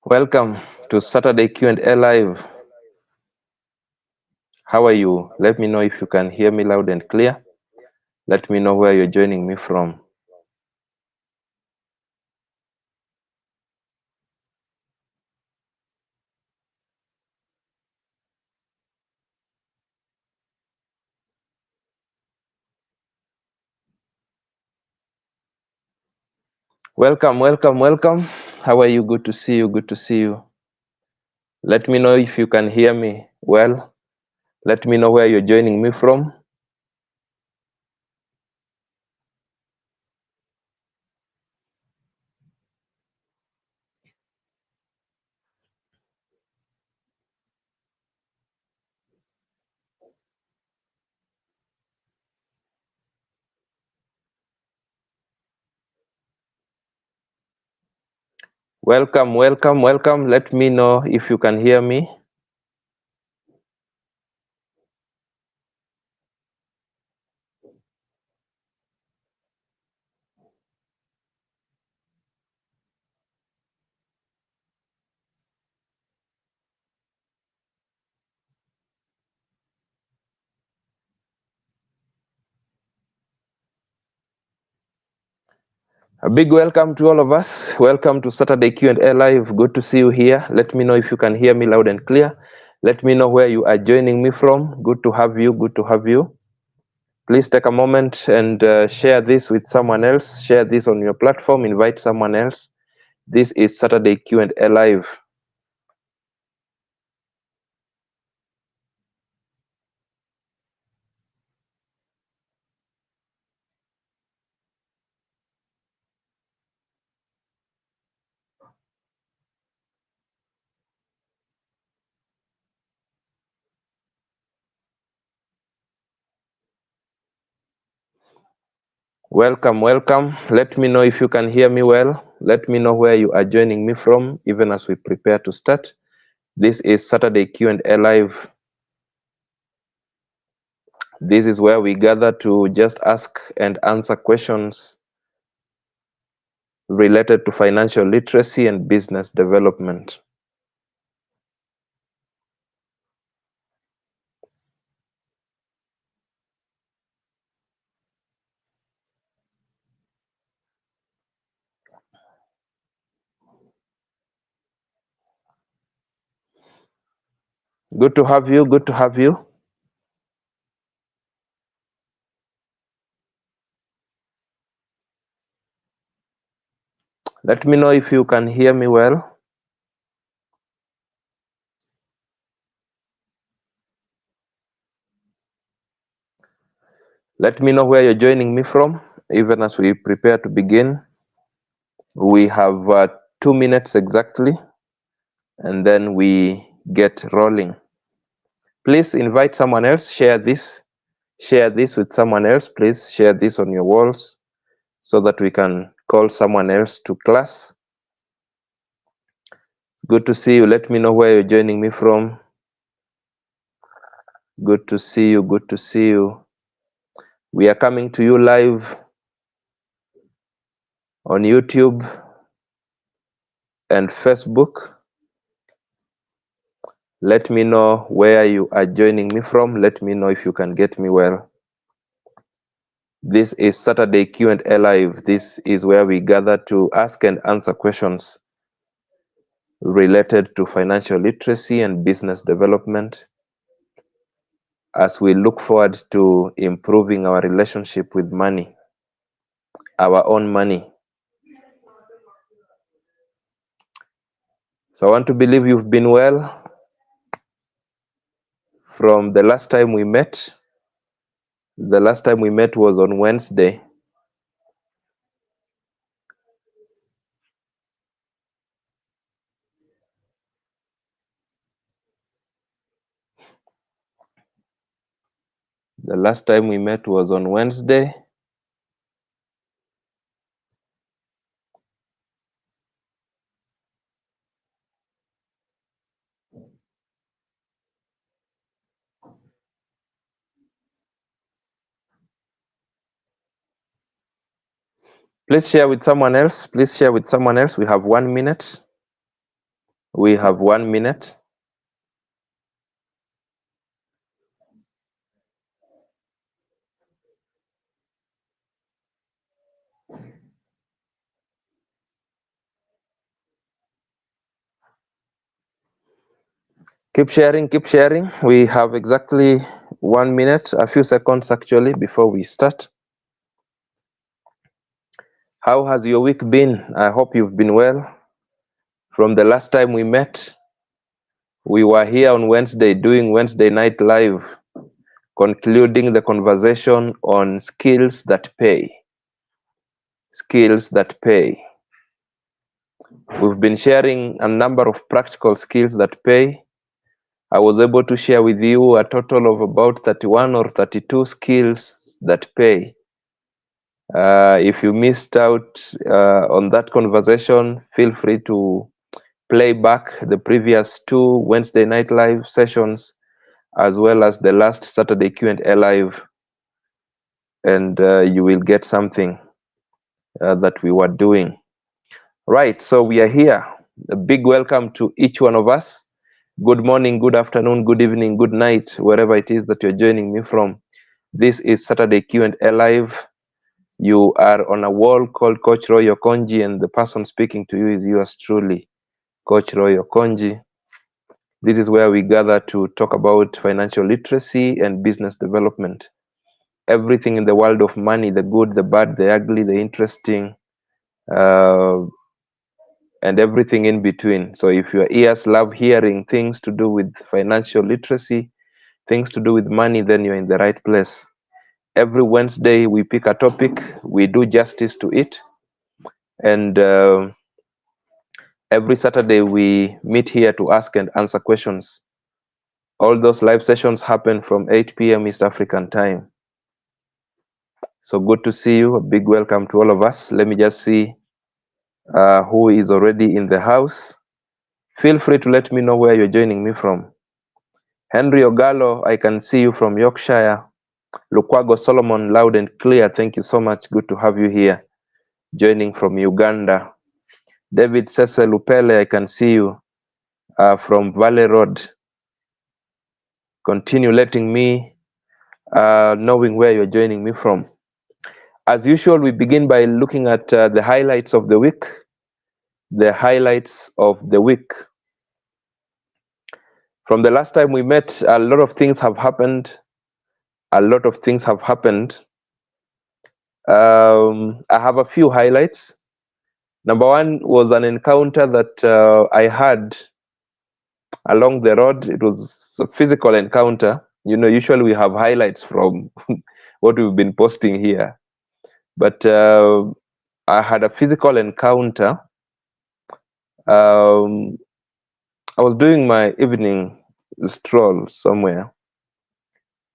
Welcome to Saturday Q&A Live. How are you? Let me know if you can hear me loud and clear. Let me know where you're joining me from. Welcome, welcome, welcome. How are you? Good to see you. Good to see you. Let me know if you can hear me well. Let me know where you're joining me from. Welcome, welcome, welcome. Let me know if you can hear me. A big welcome to all of us. Welcome to Saturday Q&A Live. Good to see you here. Let me know if you can hear me loud and clear. Let me know where you are joining me from. Good to have you. Good to have you. Please take a moment and share this with someone else. Share this on your platform. Invite someone else. This is Saturday Q&A Live. Welcome, welcome. Let me know if you can hear me well. Let me know where you are joining me from, even as we prepare to start. This is Saturday Q&A Live. This is where we gather to just ask and answer questions related to financial literacy and business development. Good to have you. Good to have you. Let me know if you can hear me well. Let me know where you're joining me from, even as we prepare to begin. We have 2 minutes exactly, and then we get rolling. Please invite someone else. Share this with someone else. Please share this on your walls so that we can call someone else to class. Good to see you. Let me know where you're joining me from. Good to see you. Good to see you. We are coming to you live on YouTube and Facebook. Let me know where you are joining me from. Let me know if you can get me well. This is Saturday Q&A Live. This is where we gather to ask and answer questions related to financial literacy and business development as we look forward to improving our relationship with money, our own money. So I want to believe you've been well from the last time we met. The last time we met was on Wednesday. The last time we met was on Wednesday. Please share with someone else. Please share with someone else. We have 1 minute. We have 1 minute. Keep sharing, keep sharing. We have exactly 1 minute, a few seconds actually, before we start. How has your week been? I hope you've been well. From the last time we met, we were here on Wednesday doing Wednesday Night Live, concluding the conversation on skills that pay. Skills that pay. We've been sharing a number of practical skills that pay. I was able to share with you a total of about 31 or 32 skills that pay. If you missed out on that conversation, feel free to play back the previous 2 Wednesday Night Live sessions, as well as the last Saturday Q&A Live, and you will get something that we were doing. Right, so we are here. A big welcome to each one of us. Good morning, good afternoon, good evening, good night, wherever it is that you're joining me from. This is Saturday Q&A Live. You are on a wall called Coach Roy Okonji, and the person speaking to you is yours truly, Coach Roy Okonji. This is where we gather to talk about financial literacy and business development. Everything in the world of money, the good, the bad, the ugly, the interesting, and everything in between. So if your ears love hearing things to do with financial literacy, things to do with money, then you're in the right place. Every Wednesday, we pick a topic, we do justice to it, and every Saturday, we meet here to ask and answer questions. All those live sessions happen from 8 p.m. East African time. So good to see you. A big welcome to all of us. Let me just see who is already in the house. Feel free to let me know where you're joining me from. Henry Ogalo, I can see you from Yorkshire. Lukwago Solomon, loud and clear. Thank you so much. Good to have you here. Joining from Uganda. David Cecil Upele, I can see you from Valley Road. Continue letting me knowing where you're joining me from. As usual, we begin by looking at the highlights of the week. The highlights of the week. From the last time we met, a lot of things have happened. A lot of things have happened. I have a few highlights. Number one was an encounter that I had along the road. It was a physical encounter. You know, usually we have highlights from what we've been posting here. But I had a physical encounter. I was doing my evening stroll somewhere,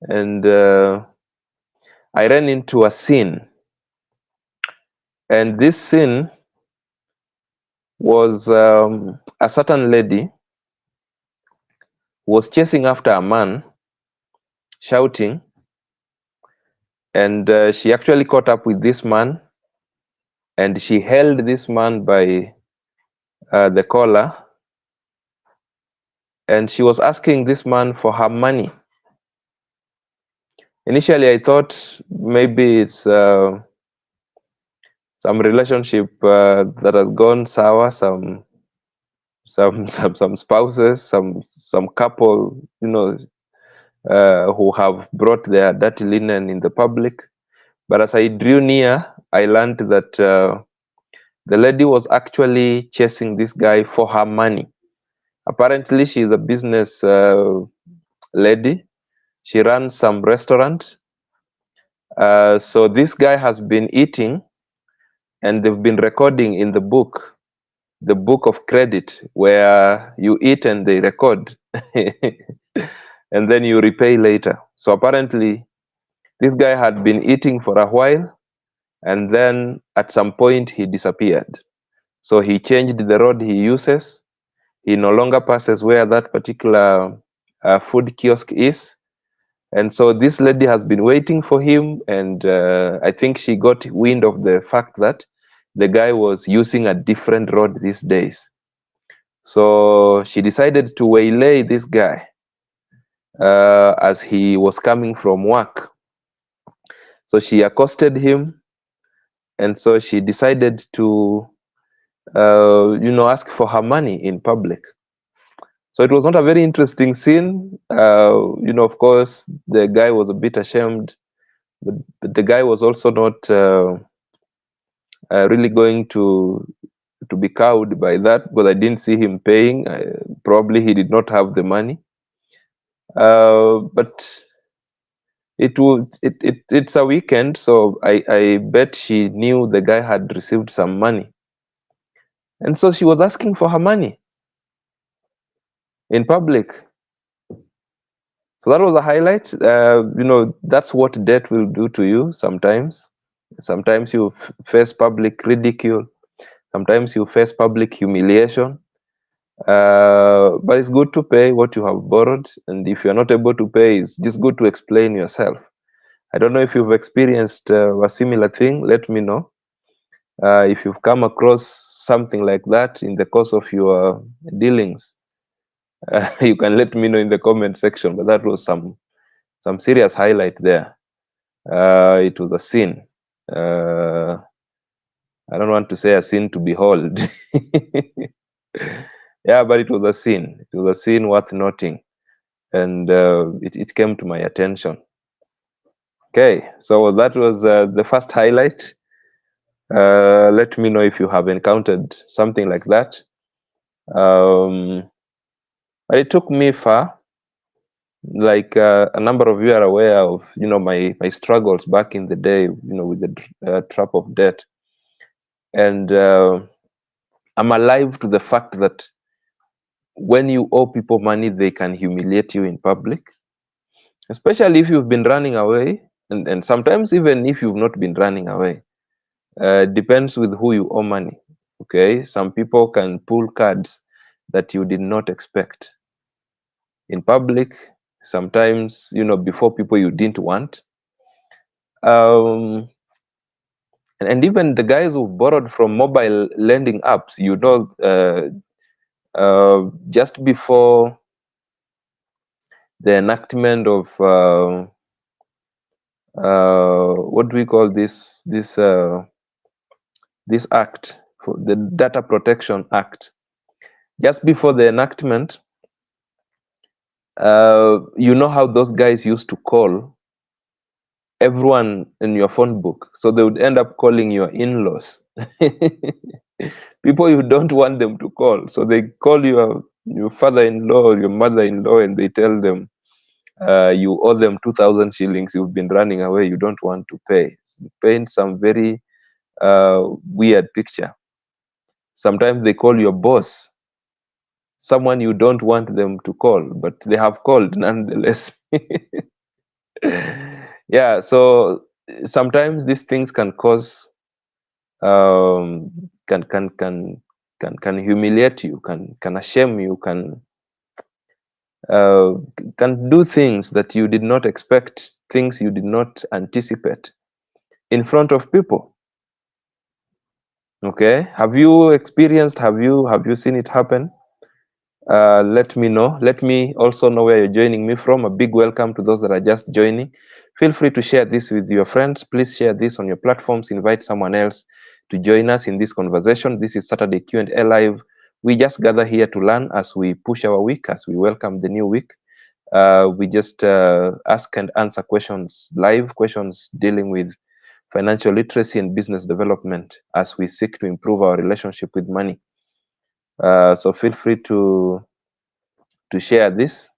and I ran into a scene. And this scene was a certain lady who was chasing after a man, shouting, and she actually caught up with this man, and she held this man by the collar, and she was asking this man for her money. Initially, I thought maybe it's some relationship that has gone sour, some spouses, some couple, you know, who have brought their dirty linen in the public. But as I drew near, I learned that the lady was actually chasing this guy for her money. Apparently, she is a business lady. She runs some restaurant. So this guy has been eating, and they've been recording in the book of credit, where you eat and they record, and then you repay later. So apparently, this guy had been eating for a while, and then at some point he disappeared. So he changed the road he uses. He no longer passes where that particular food kiosk is. And so this lady has been waiting for him, and I think she got wind of the fact that the guy was using a different road these days. So she decided to waylay this guy as he was coming from work. So she accosted him, and so she decided to, ask for her money in public. So it was not a very interesting scene. Of course, the guy was a bit ashamed, but the guy was also not really going to be cowed by that, because I didn't see him paying. Probably he did not have the money. But it's a weekend, so I bet she knew the guy had received some money, and so she was asking for her money in public. So that was a highlight. That's what debt will do to you sometimes. Sometimes you face public ridicule. Sometimes you face public humiliation. But it's good to pay what you have borrowed. And if you're not able to pay, it's just good to explain yourself. I don't know if you've experienced a similar thing. Let me know. If you've come across something like that in the course of your dealings, you can let me know in the comment section. But that was some serious highlight there. It was a sin. I don't want to say a sin to behold. Yeah, but it was a sin. It was a sin worth noting, and it came to my attention. Okay, so that was the first highlight. Let me know if you have encountered something like that. But it took me far. Like a number of you are aware of, my struggles back in the day, with the trap of debt, and I'm alive to the fact that when you owe people money, they can humiliate you in public, especially if you've been running away, and sometimes even if you've not been running away. Depends with who you owe money. Okay, some people can pull cards that you did not expect in public. Sometimes, before people you didn't want. And even the guys who borrowed from mobile lending apps, just before the enactment of what do we call this act, for the Data Protection Act, just before the enactment, how those guys used to call everyone in your phone book. So they would end up calling your in-laws, people you don't want them to call. So they call your father-in-law or your mother-in-law, and they tell them you owe them 2,000 shillings. You've been running away. You don't want to pay. Paint some very weird picture. Sometimes they call your boss, someone you don't want them to call, but they have called nonetheless. Yeah, so sometimes these things can cause can humiliate you, can ashame you, can do things that you did not expect, things you did not anticipate in front of people. Okay, have you experienced, have you seen it happen? Let me know. Let me also know where you're joining me from. A big welcome to those that are just joining. Feel free to share this with your friends. Please share this on your platforms. Invite someone else to join us in this conversation. This is Saturday Q&A Live. We just gather here to learn as we push our week, as we welcome the new week. We just ask and answer questions, live questions dealing with financial literacy and business development as we seek to improve our relationship with money. So feel free to share this.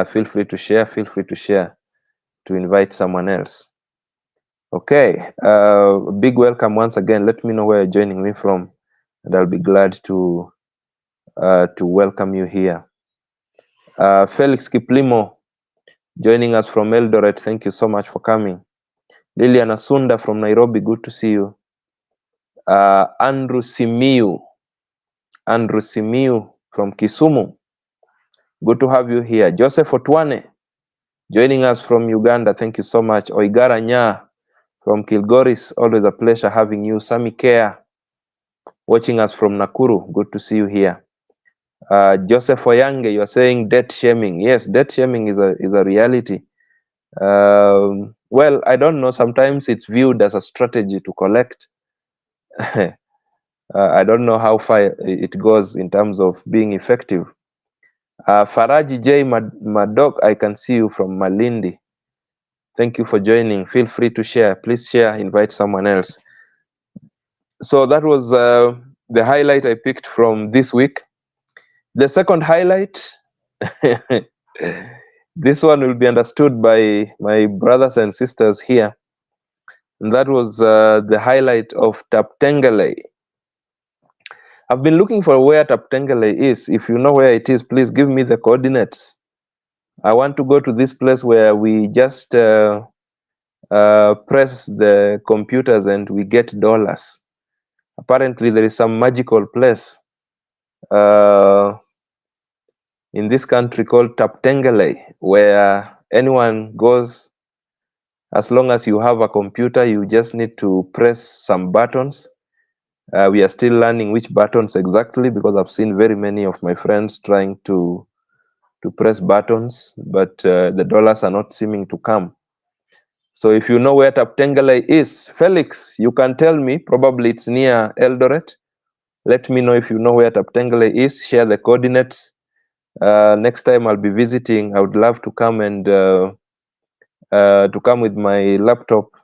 Feel free to share. Feel free to share, to invite someone else. Okay. Big welcome once again. Let me know where you're joining me from, and I'll be glad to welcome you here. Felix Kiplimo joining us from Eldoret. Thank you so much for coming. Lilian Asunda from Nairobi. Good to see you. Andrew Simiu from Kisumu. Good to have you here. Joseph Otwane joining us from Uganda. Thank you so much. Oigara Nya from Kilgoris. Always a pleasure having you. Sami Kea watching us from Nakuru. Good to see you here. Joseph Oyange, you are saying debt shaming. Yes, debt shaming is a reality. Well, I don't know. Sometimes it's viewed as a strategy to collect. I don't know how far it goes in terms of being effective. Faraji J. Madok, I can see you from Malindi. Thank you for joining. Feel free to share. Please share, invite someone else. So that was the highlight I picked from this week. The second highlight, this one will be understood by my brothers and sisters here. And that was the highlight of Taptengele. I've been looking for where Taptengele is. If you know where it is, please give me the coordinates. I want to go to this place where we just press the computers and we get dollars. Apparently, there is some magical place in this country called Taptengele, where anyone goes, as long as you have a computer, you just need to press some buttons. We are still learning which buttons exactly, because I've seen very many of my friends trying to press buttons, but the dollars are not seeming to come. So if you know where Taptengele is, Felix, you can tell me. Probably it's near Eldoret. Let me know if you know where Taptengele is. Share the coordinates. Next time I'll be visiting, I would love to come and to come with my laptop.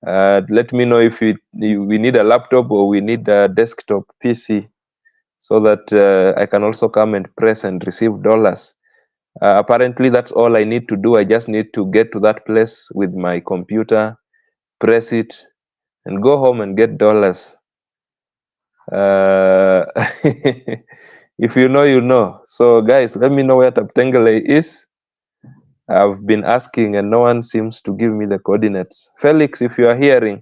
Let me know if we need a laptop or we need a desktop PC, so that I can also come and press and receive dollars. Apparently, that's all I need to do. I just need to get to that place with my computer, press it, and go home and get dollars. If you know, you know. So, guys, let me know where Taptengele is. I've been asking and no one seems to give me the coordinates. Felix, if you are hearing,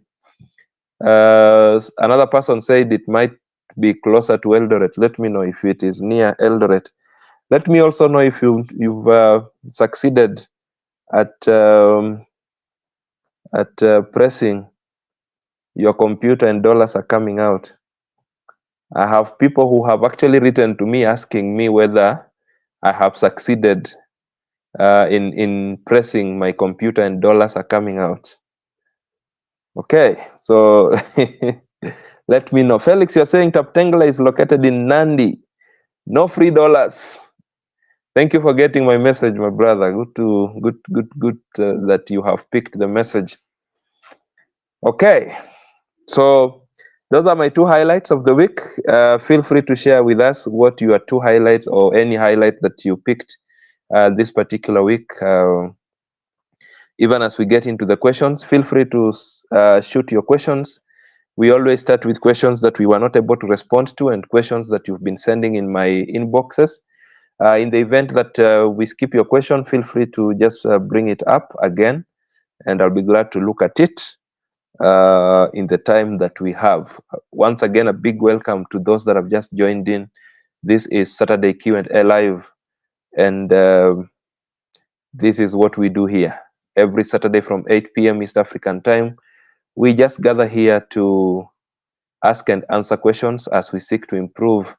another person said it might be closer to Eldoret. Let me know if it is near Eldoret. Let me also know if you've succeeded at pressing your computer and dollars are coming out. I have people who have actually written to me asking me whether I have succeeded in pressing my computer and dollars are coming out. Okay, so let me know. Felix, you're saying Taptengele is located in Nandi. No free dollars. Thank you for getting my message, my brother. Good that you have picked the message. Okay, so those are my two highlights of the week. Feel free to share with us what your two highlights or any highlight that you picked this particular week. Even as we get into the questions, feel free to shoot your questions. We always start with questions that we were not able to respond to and questions that you've been sending in my inboxes. In the event that we skip your question, feel free to just bring it up again, and I'll be glad to look at it in the time that we have. Once again, a big welcome to those that have just joined in. This is Saturday Q&A Live, and this is what we do here. Every Saturday from 8 p.m. East African time, we just gather here to ask and answer questions as we seek to improve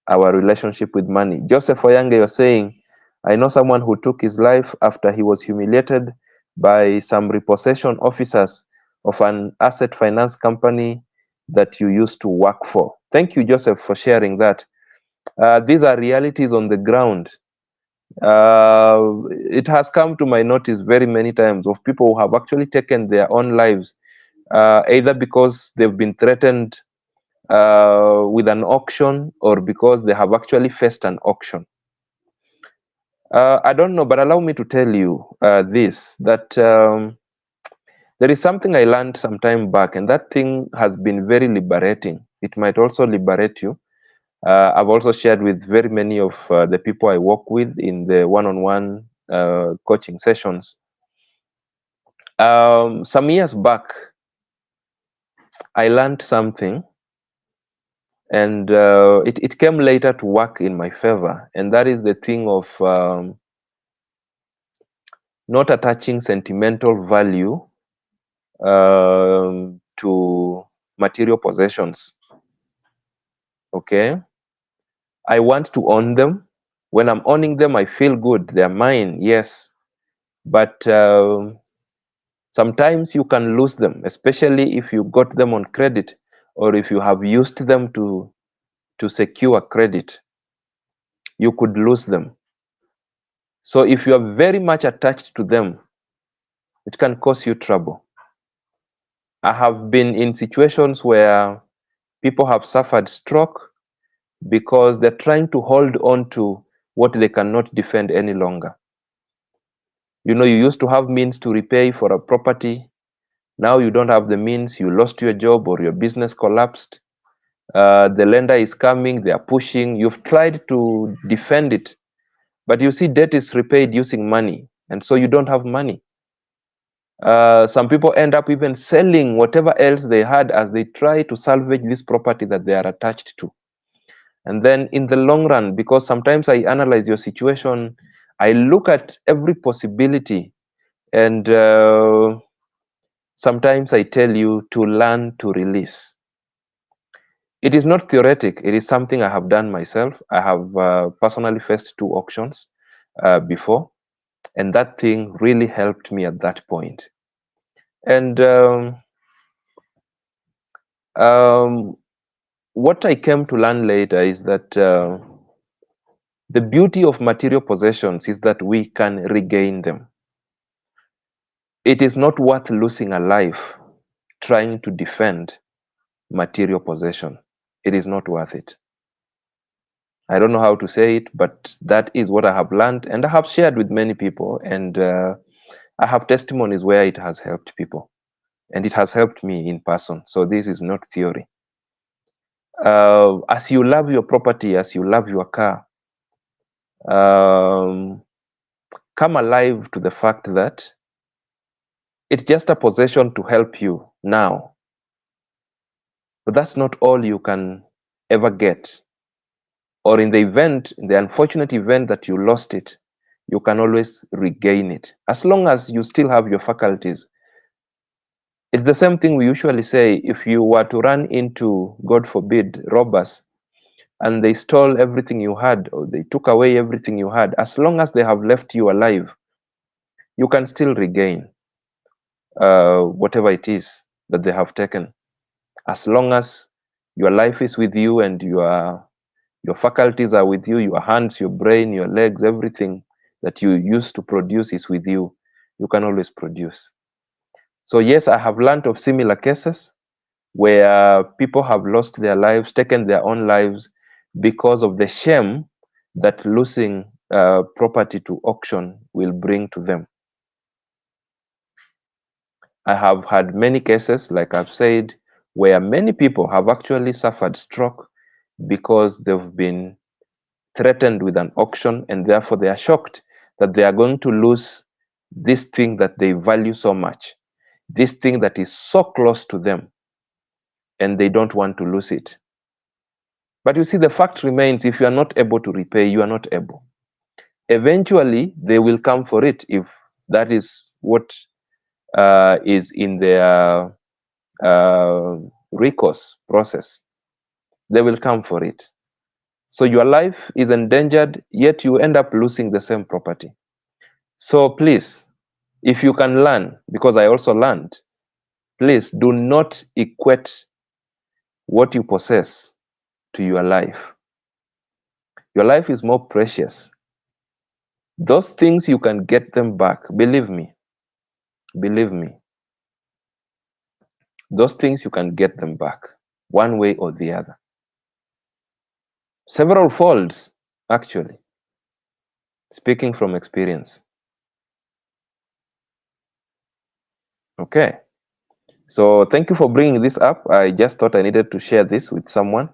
our relationship with money. Joseph Oyange, you're saying, I know someone who took his life after he was humiliated by some repossession officers of an asset finance company that you used to work for. Thank you, Joseph, for sharing that. These are realities on the ground. It has come to my notice very many times of people who have actually taken their own lives, either because they've been threatened with an auction or because they have actually faced an auction. I don't know, but allow me to tell you this, that there is something I learned some time back, and that thing has been very liberating. It might also liberate you. I've also shared with very many of the people I work with in the one-on-one coaching sessions. Some years back, I learned something, and it came later to work in my favor, and that is the thing of not attaching sentimental value to material possessions. Okay, I want to own them. When I'm owning them, I feel good. They're mine, yes. But sometimes you can lose them, especially if you got them on credit or if you have used them to secure credit. You could lose them. So if you are very much attached to them, it can cause you trouble. I have been in situations where people have suffered stroke because they're trying to hold on to what they cannot defend any longer. You know, you used to have means to repay for a property. Now you don't have the means. You lost your job or your business collapsed. The lender is coming. They are pushing. You've tried to defend it, but you see debt is repaid using money, and so you don't have money. Some people end up even selling whatever else they had as they try to salvage this property that they are attached to. And then in the long run, because sometimes I analyze your situation, I look at every possibility, and sometimes I tell you to learn to release. It is not theoretic. It is something I have done myself. I have personally faced 2 auctions before, and that thing really helped me at that point. And what I came to learn later is that the beauty of material possessions is that we can regain them. It is not worth losing a life trying to defend material possession. It is not worth it. I don't know how to say it, but that is what I have learned, and I have shared with many people, and I have testimonies where it has helped people, and it has helped me in person. So this is not theory. As you love your property, as you love your car, come alive to the fact that it's just a possession to help you now, but that's not all you can ever get. Or in the unfortunate event that you lost it, you can always regain it as long as you still have your faculties. It's the same thing we usually say. If you were to run into, God forbid, robbers, and they stole everything you had, or they took away everything you had, as long as they have left you alive, you can still regain whatever it is that they have taken. As long as your life is with you and your faculties are with you, your hands, your brain, your legs, everything that you used to produce is with you, you can always produce. So yes, I have learned of similar cases where people have lost their lives, taken their own lives because of the shame that losing property to auction will bring to them. I have had many cases, like I've said, where many people have actually suffered stroke because they've been threatened with an auction, and therefore they are shocked that they are going to lose this thing that they value so much, this thing that is so close to them, and they don't want to lose it. But you see, the fact remains, if you are not able to repay, you are not able. Eventually, they will come for it if that is what is in their recourse process. They will come for it. So your life is endangered, yet you end up losing the same property. So please, if you can learn, because I also learned, please do not equate what you possess to your life. Your life is more precious. Those things you can get them back. Believe me. Believe me. Those things you can get them back one way or the other. Several folds, actually. Speaking from experience. Okay. So thank you for bringing this up. I just thought I needed to share this with someone.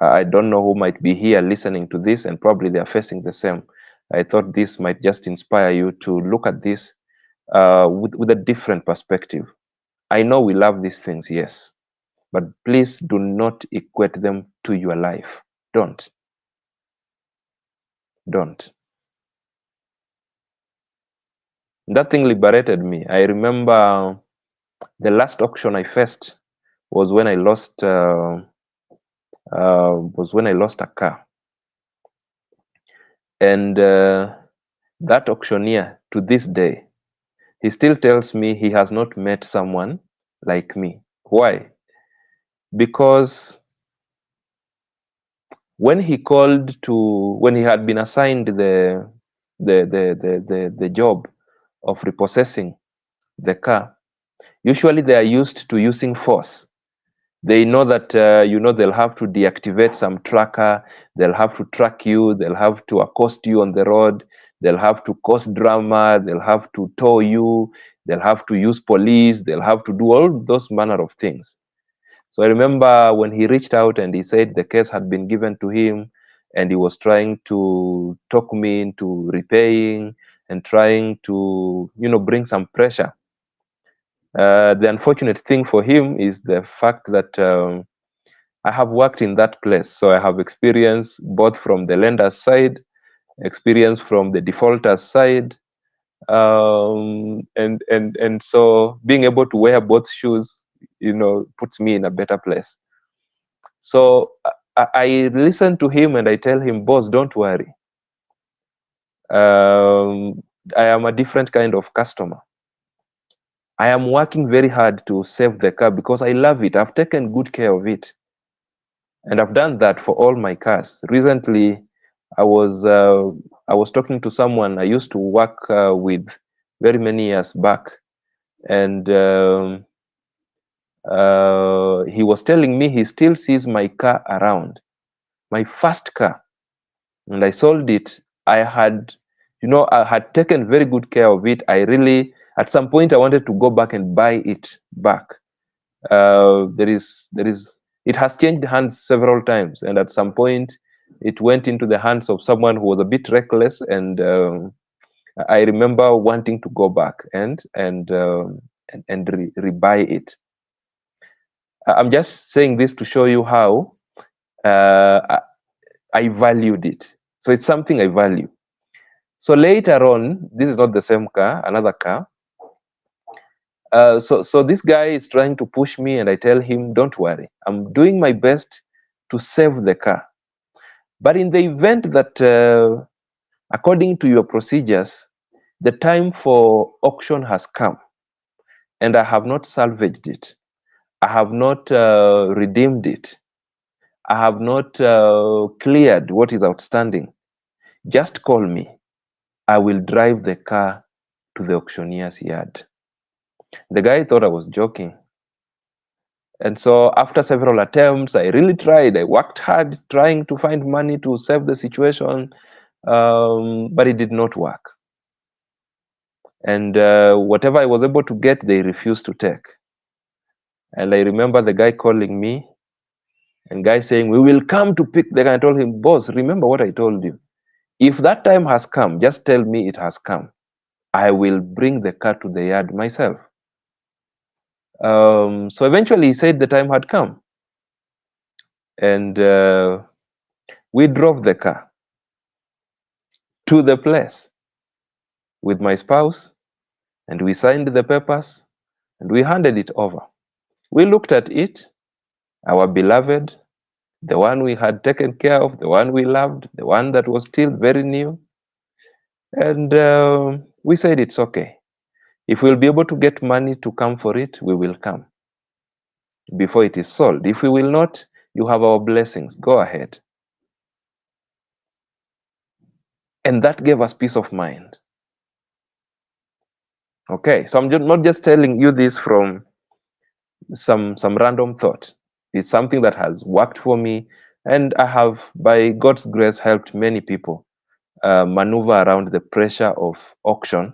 I don't know who might be here listening to this, and probably they are facing the same. I thought this might just inspire you to look at this with a different perspective. I know we love these things, yes, but please do not equate them to your life. Don't. Don't. That thing liberated me. I remember the last auction I faced was when I lost a car. And that auctioneer, to this day, he still tells me he has not met someone like me. Why? Because when he had been assigned the job of repossessing the car, usually they are used to using force. They know that they'll have to deactivate some tracker, they'll have to track you, they'll have to accost you on the road, they'll have to cause drama, they'll have to tow you, they'll have to use police, they'll have to do all those manner of things. So I remember when he reached out and he said the case had been given to him, and he was trying to talk me into repaying and trying to bring some pressure. The unfortunate thing for him is the fact that I have worked in that place, so I have experience both from the lender's side, experience from the defaulter's side, and so being able to wear both shoes, puts me in a better place. So I listen to him and I tell him, boss, don't worry. I am a different kind of customer. I am working very hard to save the car because I love it. I've taken good care of it. And I've done that for all my cars. Recently, I was talking to someone I used to work with very many years back, and he was telling me he still sees my car around, my first car, and I sold it. I had taken very good care of it. I really, at some point, I wanted to go back and buy it back. It has changed hands several times, and at some point it went into the hands of someone who was a bit reckless, and I remember wanting to go back and rebuy it. I'm just saying this to show you how I valued it. So it's something I value. So later on, this is not the same car, another car. So this guy is trying to push me, and I tell him, don't worry, I'm doing my best to save the car. But in the event that, according to your procedures, the time for auction has come, and I have not salvaged it, I have not redeemed it, I have not cleared what is outstanding, just call me. I will drive the car to the auctioneer's yard. The guy thought I was joking. And so after several attempts, I really tried. I worked hard trying to find money to save the situation, but it did not work. And whatever I was able to get, they refused to take. And I remember the guy calling me, and guy saying, we will come to pick the guy. I told him, boss, remember what I told you. If that time has come, just tell me it has come. I will bring the car to the yard myself. So eventually he said the time had come. And we drove the car to the place with my spouse, and we signed the papers, and we handed it over. We looked at it, our beloved, the one we had taken care of, the one we loved, the one that was still very new, and we said it's okay. If we'll be able to get money to come for it, we will come before it is sold. If we will not, you have our blessings. Go ahead. And that gave us peace of mind. Okay, so I'm not just telling you this from some random thought. It's something that has worked for me, and I have, by God's grace, helped many people maneuver around the pressure of auction,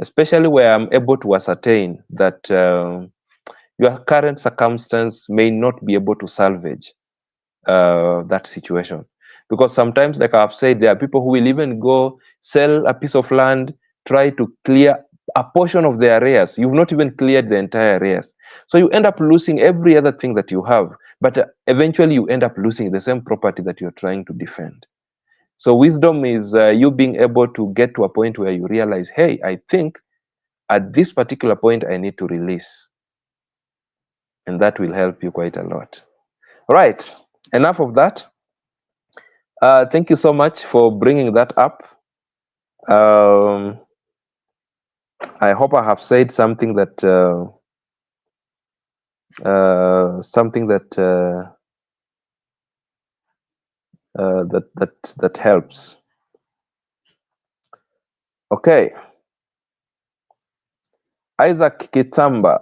especially where I'm able to ascertain that your current circumstance may not be able to salvage that situation. Because sometimes, like I've said, there are people who will even go sell a piece of land, try to clear a portion of the arrears. You've not even cleared the entire arrears. So you end up losing every other thing that you have, but eventually you end up losing the same property that you're trying to defend. So wisdom is you being able to get to a point where you realize, hey, I think at this particular point I need to release. And that will help you quite a lot. All right, enough of that. Thank you so much for bringing that up. Um, I hope I have said something that that helps. Okay, Isaac Kitamba,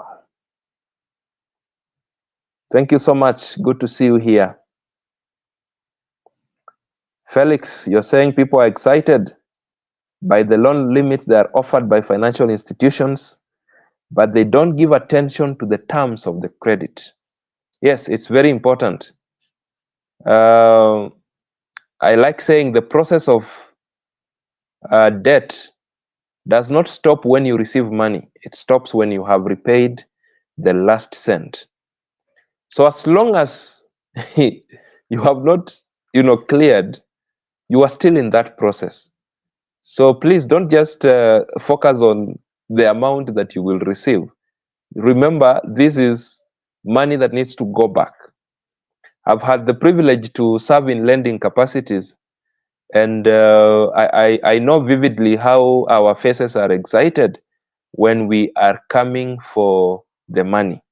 thank you so much. Good to see you here. Felix, you're saying people are excited by the loan limits that are offered by financial institutions, but they don't give attention to the terms of the credit. Yes, it's very important. I like saying the process of debt does not stop when you receive money. It stops when you have repaid the last cent. So as long as you have not, cleared, you are still in that process. So please don't just focus on the amount that you will receive. Remember, this is money that needs to go back. I've had the privilege to serve in lending capacities, and I know vividly how our faces are excited when we are coming for the money.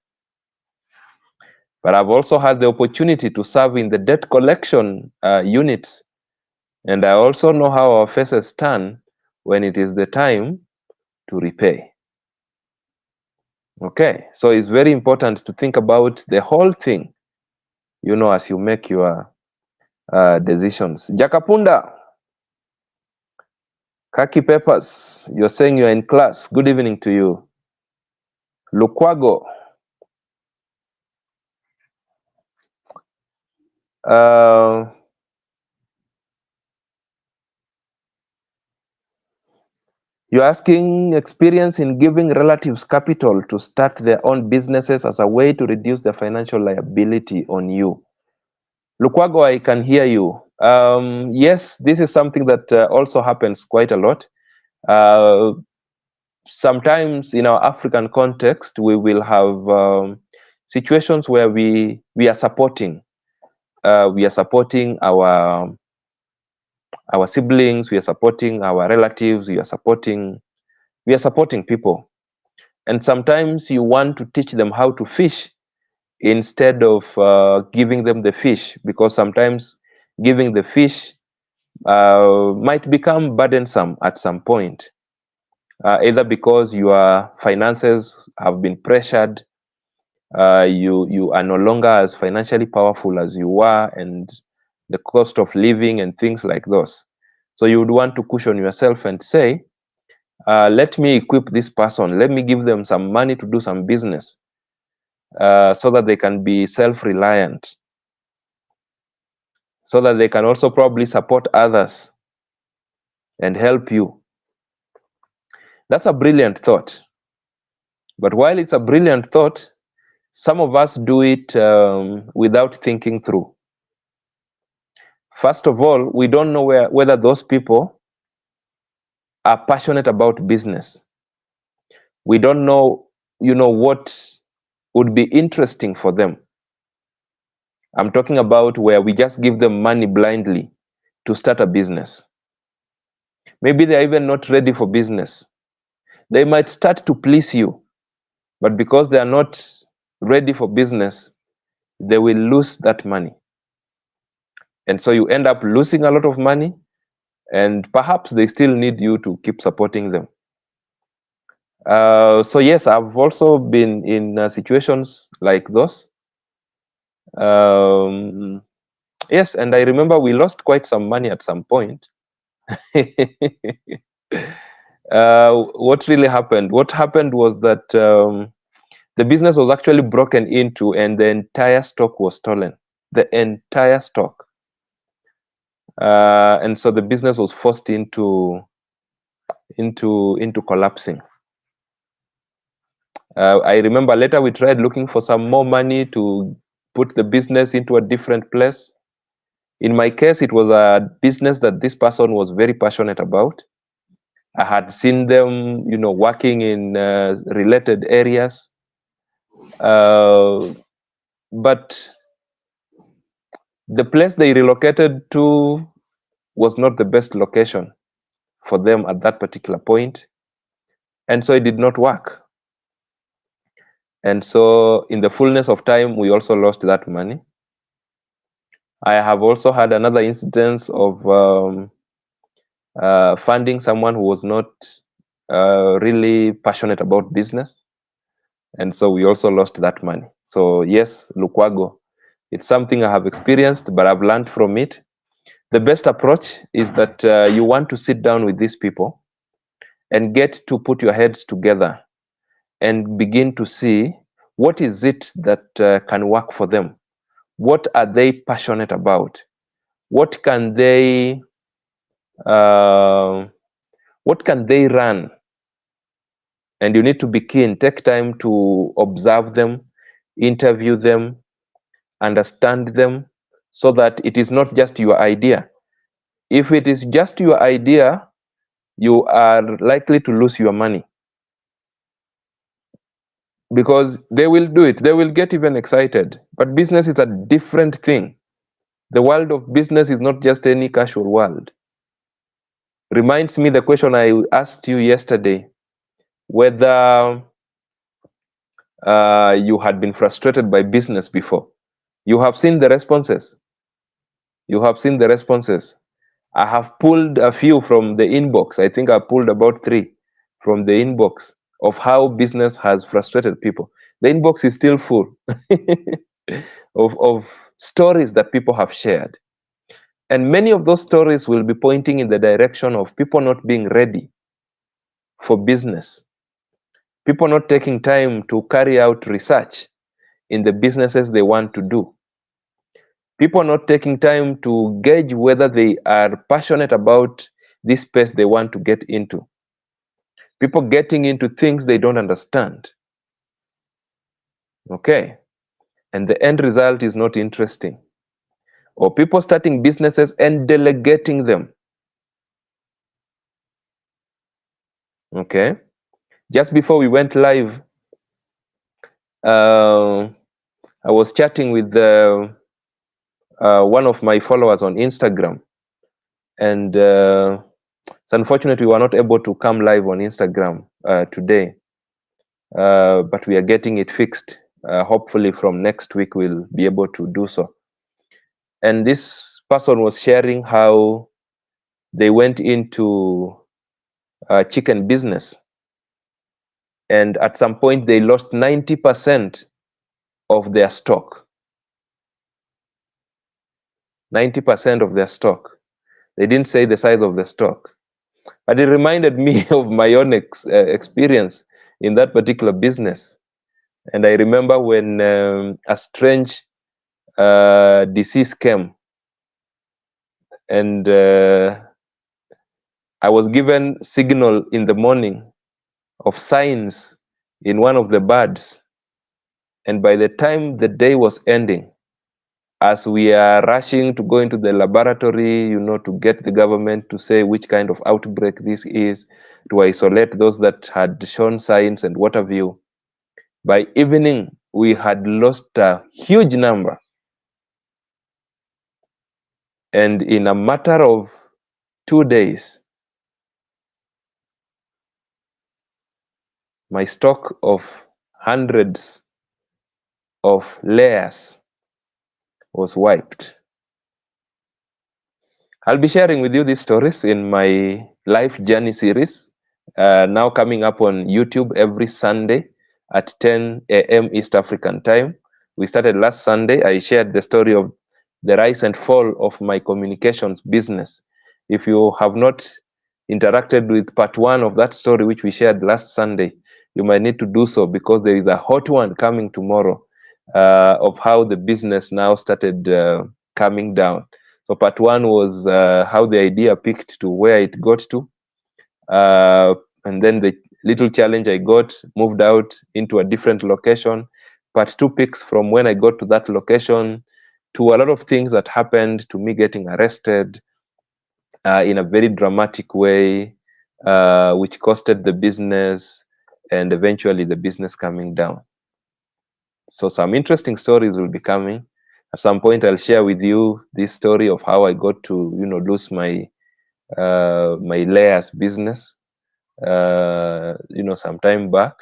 But I've also had the opportunity to serve in the debt collection units, and I also know how our faces turn when it is the time to repay. Okay, so it's very important to think about the whole thing, as you make your decisions. Jakapunda, Kaki Peppers, you're saying you're in class. Good evening to you. Lukwago, you're asking experience in giving relatives capital to start their own businesses as a way to reduce their financial liability on you. Lukwago, I can hear you. Yes, this is something that also happens quite a lot. Sometimes in our African context, we will have situations where we are supporting our siblings, we are supporting our relatives, we are supporting people. And sometimes you want to teach them how to fish instead of giving them the fish, because sometimes giving the fish might become burdensome at some point, either because your finances have been pressured, you are no longer as financially powerful as you were, and the cost of living and things like those. So you would want to cushion yourself and say, let me equip this person, let me give them some money to do some business, so that they can be self-reliant, so that they can also probably support others and help you. That's a brilliant thought. But while it's a brilliant thought, some of us do it without thinking through. First of all, we don't know whether those people are passionate about business. We don't know, what would be interesting for them. I'm talking about where we just give them money blindly to start a business. Maybe they're even not ready for business. They might start to please you, but because they are not ready for business, they will lose that money. And so you end up losing a lot of money, and perhaps they still need you to keep supporting them. So yes, I've also been in situations like those. Yes, and I remember we lost quite some money at some point. What really happened? What happened was that the business was actually broken into, and the entire stock was stolen. The entire stock, and so the business was forced into collapsing. I remember later we tried looking for some more money to put the business into a different place. In my case, it was a business that this person was very passionate about. I had seen them, working in related areas. But the place they relocated to was not the best location for them at that particular point, and so it did not work. And so in the fullness of time, we also lost that money. I have also had another instance of funding someone who was not really passionate about business, and so we also lost that money. So yes, Lukwago, it's something I have experienced, but I've learned from it. The best approach is that you want to sit down with these people and get to put your heads together and begin to see what is it that can work for them. What are they passionate about? What can they run? And you need to be keen, take time to observe them, interview them, understand them, so that it is not just your idea. If it is just your idea, you are likely to lose your money, because they will do it. They will get even excited. But business is a different thing. The world of business is not just any casual world. Reminds me the question I asked you yesterday, whether you had been frustrated by business before. You have seen the responses. You have seen the responses. I have pulled a few from the inbox. I think I pulled about 3 from the inbox of how business has frustrated people. The inbox is still full of stories that people have shared. And many of those stories will be pointing in the direction of people not being ready for business, people not taking time to carry out research in the businesses they want to do, people not taking time to gauge whether they are passionate about this space they want to get into, people getting into things they don't understand. Okay, and the end result is not interesting. Or people starting businesses and delegating them. Okay, just before we went live, I was chatting with one of my followers on Instagram, and it's unfortunate we were not able to come live on Instagram today, but we are getting it fixed. Hopefully from next week we'll be able to do so. And this person was sharing how they went into chicken business, and at some point they lost 90% of their stock. 90% of their stock. They didn't say the size of the stock, but it reminded me of my own experience in that particular business. And I remember when a strange disease came, and I was given signal in the morning of signs in one of the birds, and by the time the day was ending, as we are rushing to go into the laboratory, to get the government to say which kind of outbreak this is, to isolate those that had shown signs and what have you, by evening, we had lost a huge number. And in a matter of 2 days, my stock of hundreds of layers was wiped. I'll be sharing with you these stories in my life journey series, now coming up on YouTube every Sunday at 10 a.m. East African time. We started last Sunday. I shared the story of the rise and fall of my communications business. If you have not interacted with part 1 of that story, which we shared last Sunday, you might need to do so, because there is a hot one coming tomorrow of how the business now started coming down. So part 1 was how the idea picked to where it got to, and then the little challenge I got, moved out into a different location. Part 2 picks from when I got to that location to a lot of things that happened, to me getting arrested in a very dramatic way, which costed the business, and eventually the business coming down. So some interesting stories will be coming. At some point, I'll share with you this story of how I got to, lose my my layers business, some time back.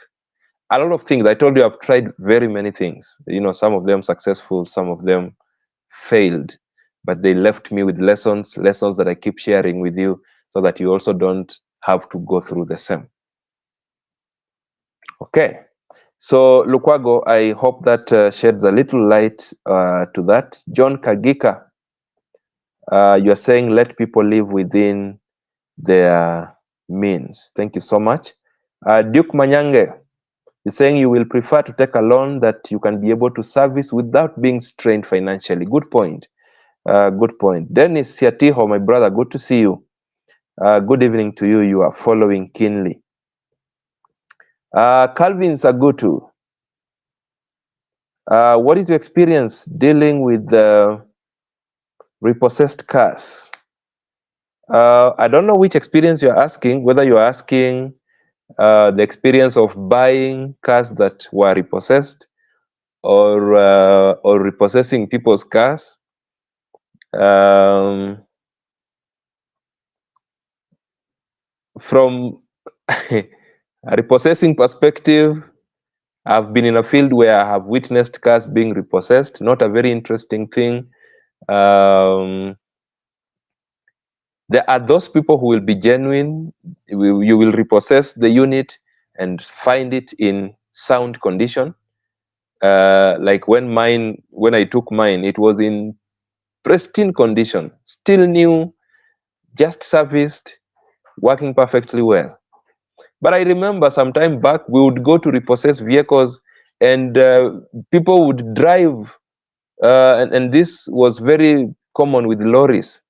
A lot of things. I told you I've tried very many things. Some of them successful, some of them failed, but they left me with lessons that I keep sharing with you, so that you also don't have to go through the same. Okay. So, Lukwago, I hope that sheds a little light to that. John Kagika, you are saying let people live within their means. Thank you so much. Duke Manyange, you're saying you will prefer to take a loan that you can be able to service without being strained financially. Good point. Good point. Dennis Siatiho, my brother, good to see you. Good evening to you. You are following keenly. Calvin Sagutu, what is your experience dealing with repossessed cars? I don't know which experience you're asking, whether you're asking the experience of buying cars that were repossessed, or repossessing people's cars. From a repossessing perspective, I've been in a field where I have witnessed cars being repossessed. Not a very interesting thing. There are those people who will be genuine. You will repossess the unit and find it in sound condition. Like when I took mine, it was in pristine condition, still new, just serviced, working perfectly well. But I remember some time back, we would go to repossess vehicles, and people would drive, and this was very common with lorries.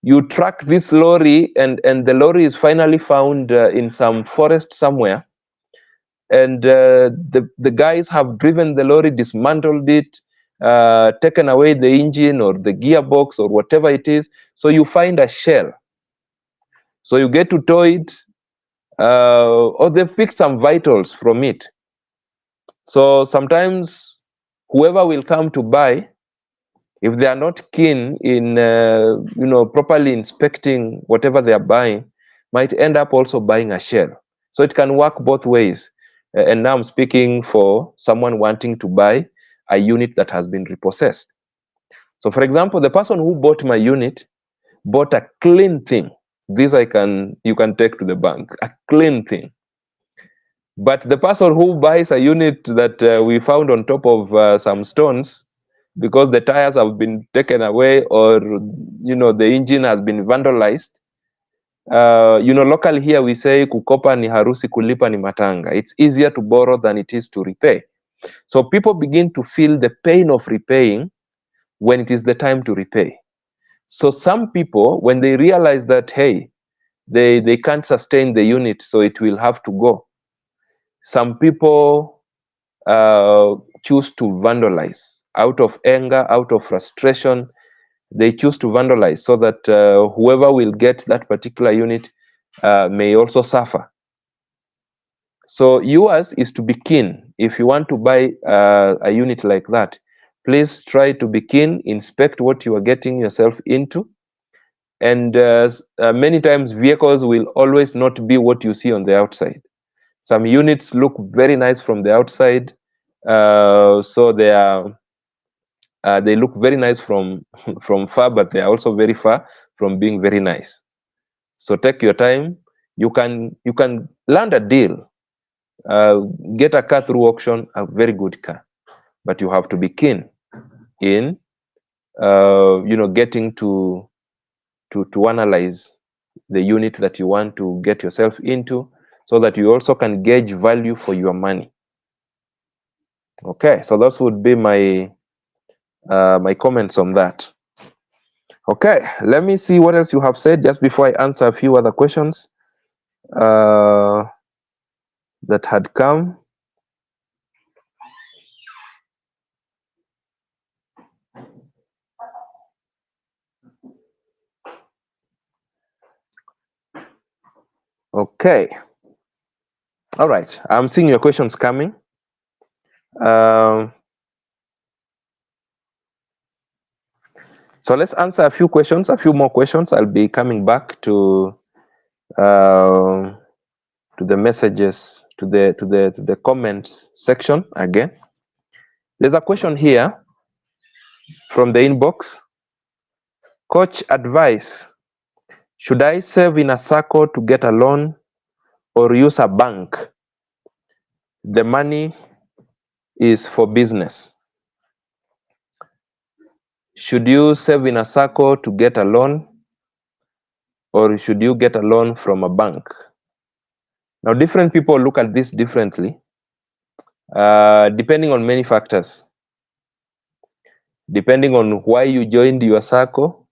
You track this lorry, and the lorry is finally found in some forest somewhere, and the guys have driven the lorry, dismantled it, taken away the engine or the gearbox or whatever it is. So you find a shell. So you get to tow it, or they've picked some vitals from it. So sometimes whoever will come to buy, if they are not keen in properly inspecting whatever they are buying, might end up also buying a shell. So it can work both ways. And now I'm speaking for someone wanting to buy a unit that has been repossessed. So for example, the person who bought my unit bought a clean thing. This you can take to the bank, a clean thing. But the person who buys a unit that we found on top of some stones, because the tires have been taken away, or the engine has been vandalized. Locally here we say kukopa ni harusi, kulipa ni matanga. It's easier to borrow than it is to repay. So people begin to feel the pain of repaying when it is the time to repay. So some people, when they realize that, hey, they can't sustain the unit, so it will have to go, some people choose to vandalize out of anger, out of frustration. They choose to vandalize so that whoever will get that particular unit may also suffer. So yours is to be keen. If you want to buy a unit like that, please try to be keen, inspect what you are getting yourself into. And many times vehicles will always not be what you see on the outside. Some units look very nice from the outside, so they look very nice from far, but they are also very far from being very nice. So take your time. You can land a deal, get a car through auction, a very good car, but you have to be keen in getting to analyze the unit that you want to get yourself into, so that you also can gauge value for your money. Okay, so that would be my my comments on that. Okay, let me see what else you have said just before I answer a few other questions that had come. Okay. All right, I'm seeing your questions coming. So let's answer a few more questions. I'll be coming back to the messages, to the comments section again. There's a question here from the inbox. Coach, advice: should I save in a SACCO to get a loan or use a bank? The money is for business. Should you save in a SACCO to get a loan, or should you get a loan from a bank? Now, different people look at this differently, depending on many factors. Depending on why you joined your SACCO,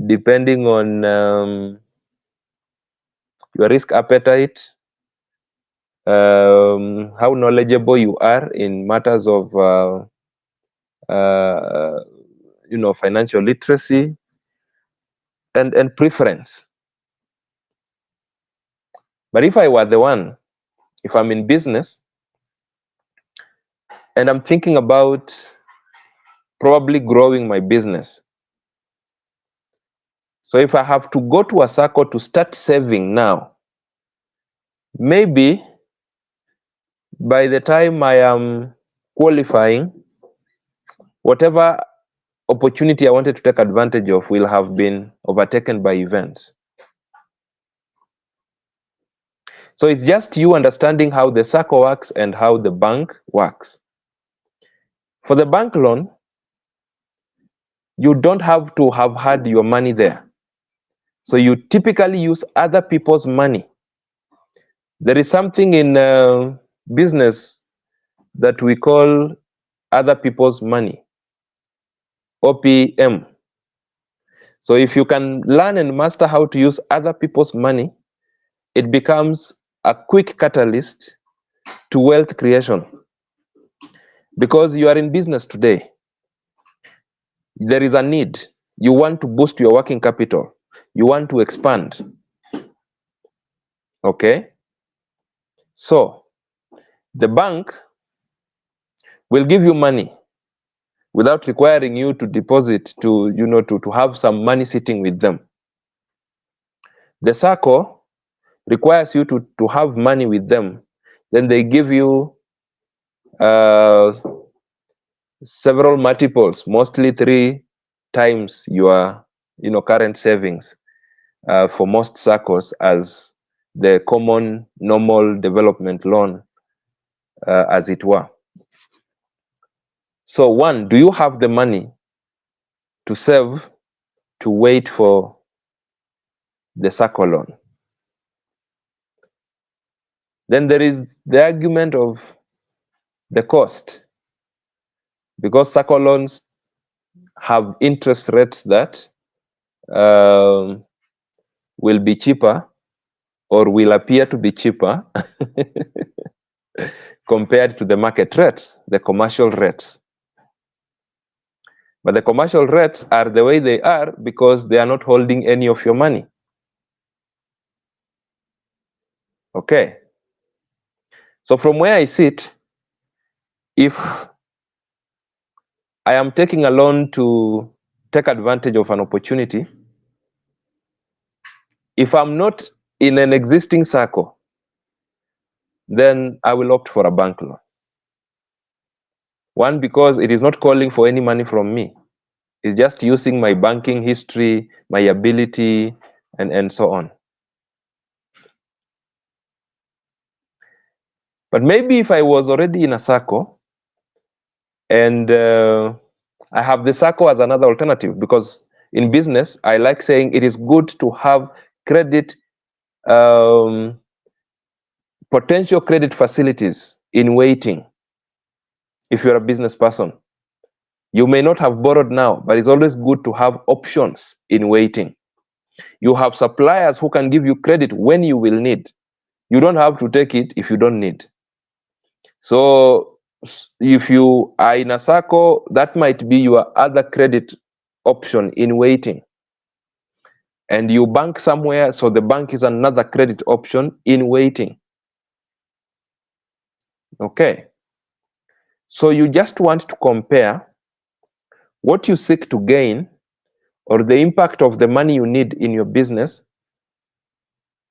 depending on your risk appetite, how knowledgeable you are in matters of financial literacy, and preference. But if I were the one, if I'm in business and I'm thinking about probably growing my business, so if I have to go to a SACCO to start saving now, maybe by the time I am qualifying, whatever opportunity I wanted to take advantage of will have been overtaken by events. So it's just you understanding how the SACCO works and how the bank works. For the bank loan, you don't have to have had your money there. So you typically use other people's money. There is something in business that we call other people's money, OPM. So if you can learn and master how to use other people's money, it becomes a quick catalyst to wealth creation. Because you are in business today, there is a need. You want to boost your working capital. You want to expand. Okay? So the bank will give you money without requiring you to deposit, to have some money sitting with them. The SACCO requires you to have money with them. Then they give you several multiples, mostly 3 times your current savings for most SACCOs as the common normal development loan, as it were. So one, do you have the money to save to wait for the SACCO loan? Then there is the argument of the cost, because SACCO loans have interest rates that will be cheaper, or will appear to be cheaper compared to the market rates, the commercial rates. But the commercial rates are the way they are because they are not holding any of your money. Okay. So from where I sit, if I am taking a loan to take advantage of an opportunity, if I'm not in an existing SACCO, then I will opt for a bank loan. One, because it is not calling for any money from me. It's just using my banking history, my ability, and so on. But maybe if I was already in a SACCO and I have the SACCO as another alternative, because in business, I like saying it is good to have credit, potential credit facilities in waiting. If you're a business person, you may not have borrowed now, but it's always good to have options in waiting. You have suppliers who can give you credit when you will need. You don't have to take it if you don't need. So if you are in a SACCO, that might be your other credit option in waiting. And you bank somewhere, so the bank is another credit option in waiting. Okay. So you just want to compare what you seek to gain or the impact of the money you need in your business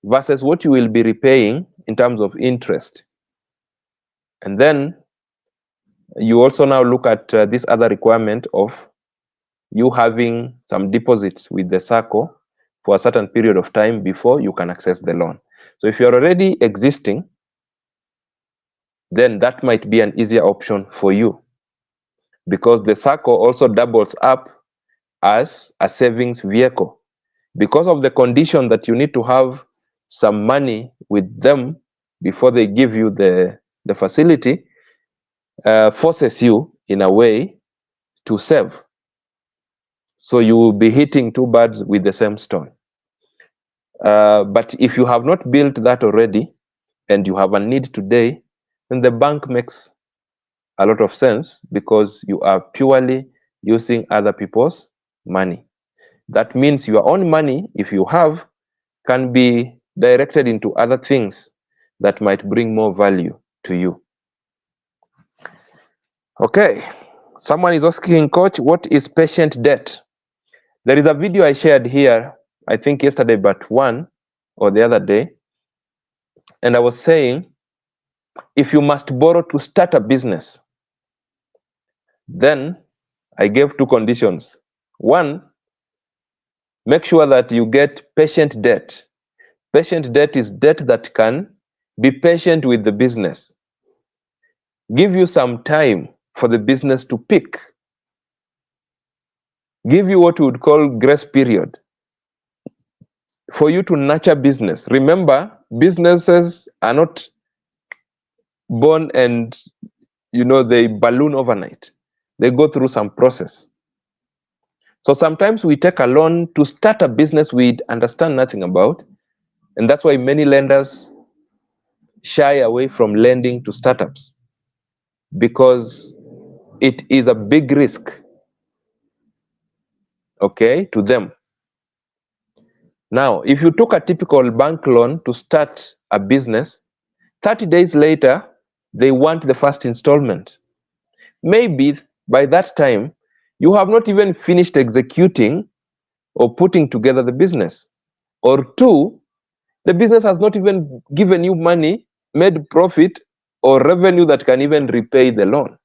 versus what you will be repaying in terms of interest. And then you also now look at this other requirement of you having some deposits with the SACCO for a certain period of time before you can access the loan. So if you're already existing, then that might be an easier option for you, because the SACCO also doubles up as a savings vehicle. Because of the condition that you need to have some money with them before they give you the facility, forces you in a way to save. So you will be hitting two birds with the same stone. But if you have not built that already and you have a need today, then the bank makes a lot of sense, because you are purely using other people's money. That means your own money, if you have, can be directed into other things that might bring more value to you. Okay, someone is asking, Coach, what is patient debt? There is a video I shared here, I think yesterday, but one or the other day, and I was saying, if you must borrow to start a business, then I gave two conditions. One, make sure that you get patient debt. Patient debt is debt that can be patient with the business, give you some time for the business to pick, give you what we would call grace period for you to nurture business. Remember, businesses are not born and they balloon overnight. They go through some process. So sometimes we take a loan to start a business we understand nothing about, and that's why many lenders shy away from lending to startups, because it is a big risk, okay, to them. Now, if you took a typical bank loan to start a business, 30 days later, they want the first installment. Maybe by that time, you have not even finished executing or putting together the business. Or two, the business has not even given you money, made profit or revenue that can even repay the loan.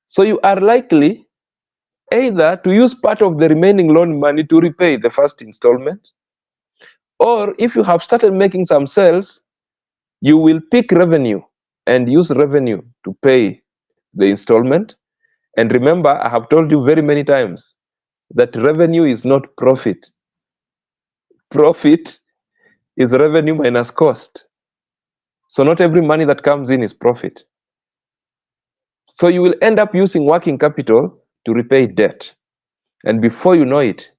So you are likely either to use part of the remaining loan money to repay the first installment, or if you have started making some sales, you will pick revenue and use revenue to pay the installment. And remember, I have told you very many times that revenue is not profit. Profit is revenue minus cost. So not every money that comes in is profit. So you will end up using working capital to repay debt. And before you know it,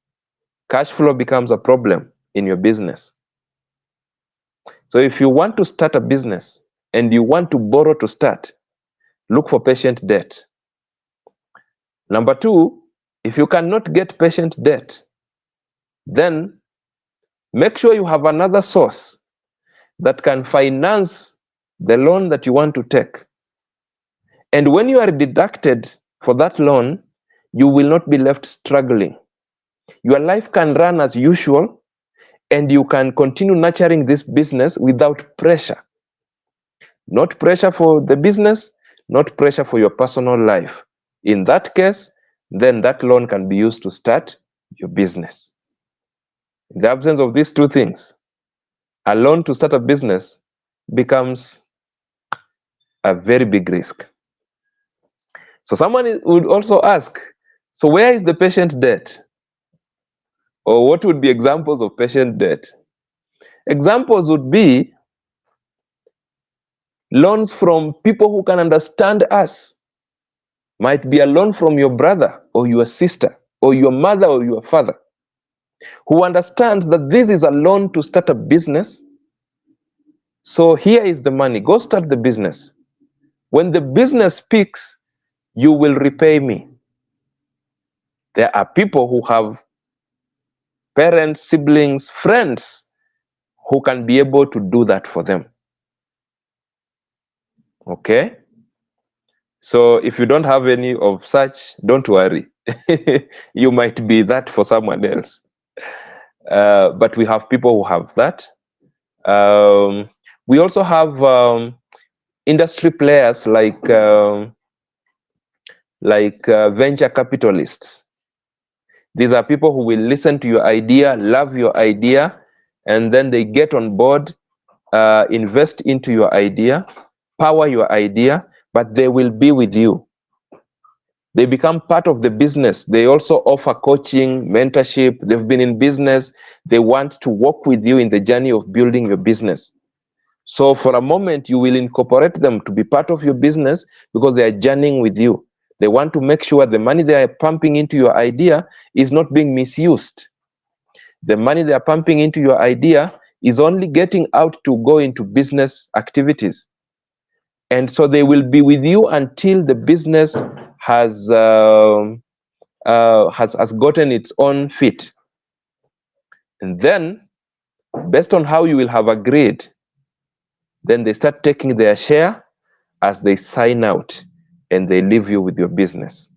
cash flow becomes a problem in your business. So if you want to start a business and you want to borrow to start, look for patient debt. Number two, if you cannot get patient debt, then make sure you have another source that can finance the loan that you want to take. And when you are deducted for that loan, you will not be left struggling. Your life can run as usual, and you can continue nurturing this business without pressure. Not pressure for the business, not pressure for your personal life. In that case, then that loan can be used to start your business. In the absence of these two things, a loan to start a business becomes a very big risk. So someone would also ask, so where is the patient debt? Or what would be examples of patient debt? Examples would be loans from people who can understand us. Might be a loan from your brother or your sister or your mother or your father, who understands that this is a loan to start a business. So here is the money, go start the business. When the business peaks, you will repay me. There are people who have parents, siblings, friends who can be able to do that for them. Okay? So if you don't have any of such, don't worry. You might be that for someone else. But we have people who have that. We also have industry players like venture capitalists. These are people who will listen to your idea, love your idea, and then they get on board, invest into your idea, power your idea, but they will be with you. They become part of the business. They also offer coaching, mentorship. They've been in business. They want to work with you in the journey of building your business. So for a moment, you will incorporate them to be part of your business because they are journeying with you. They want to make sure the money they are pumping into your idea is not being misused. The money they are pumping into your idea is only getting out to go into business activities. And so they will be with you until the business has gotten its own feet. And then, based on how you will have agreed, then they start taking their share as they sign out and they leave you with your business.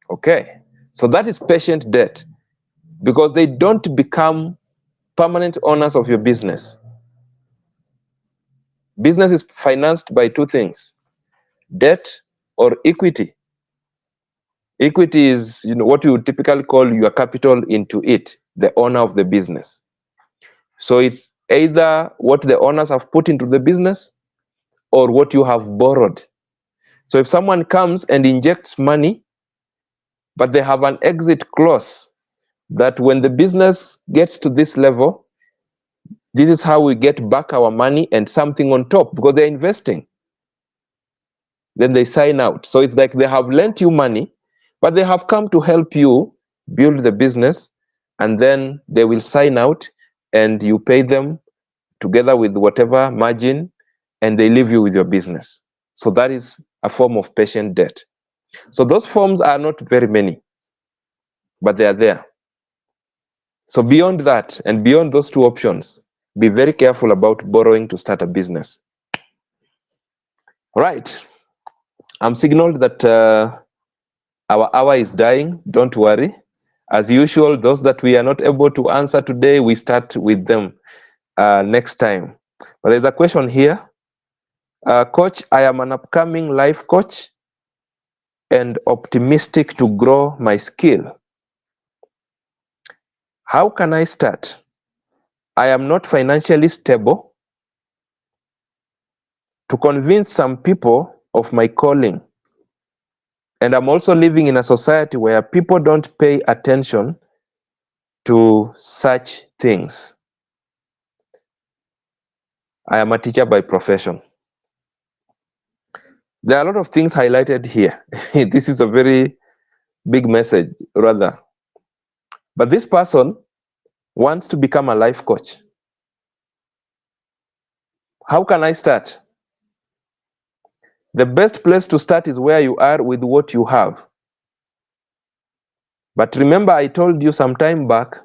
Okay, so that is patient debt, because they don't become permanent owners of your business. Business is financed by two things: debt or equity. Equity is, what you would typically call your capital into it, the owner of the business. So it's either what the owners have put into the business or what you have borrowed. So if someone comes and injects money, but they have an exit clause that when the business gets to this level, this is how we get back our money and something on top, because they're investing. Then they sign out. So it's like they have lent you money, but they have come to help you build the business, and then they will sign out and you pay them together with whatever margin, and they leave you with your business. So that is a form of patient debt. So those forms are not very many, but they are there. So beyond that, and beyond those two options, be very careful about borrowing to start a business. Right. I'm signaled that our hour is dying. Don't worry. As usual, those that we are not able to answer today, we start with them next time. But there's a question here. Coach, I am an upcoming life coach and optimistic to grow my skill. How can I start? I am not financially stable. To convince some people of my calling. And I'm also living in a society where people don't pay attention to such things. I am a teacher by profession. There are a lot of things highlighted here. This is a very big message, rather. But this person wants to become a life coach. How can I start? The best place to start is where you are with what you have. But remember, I told you some time back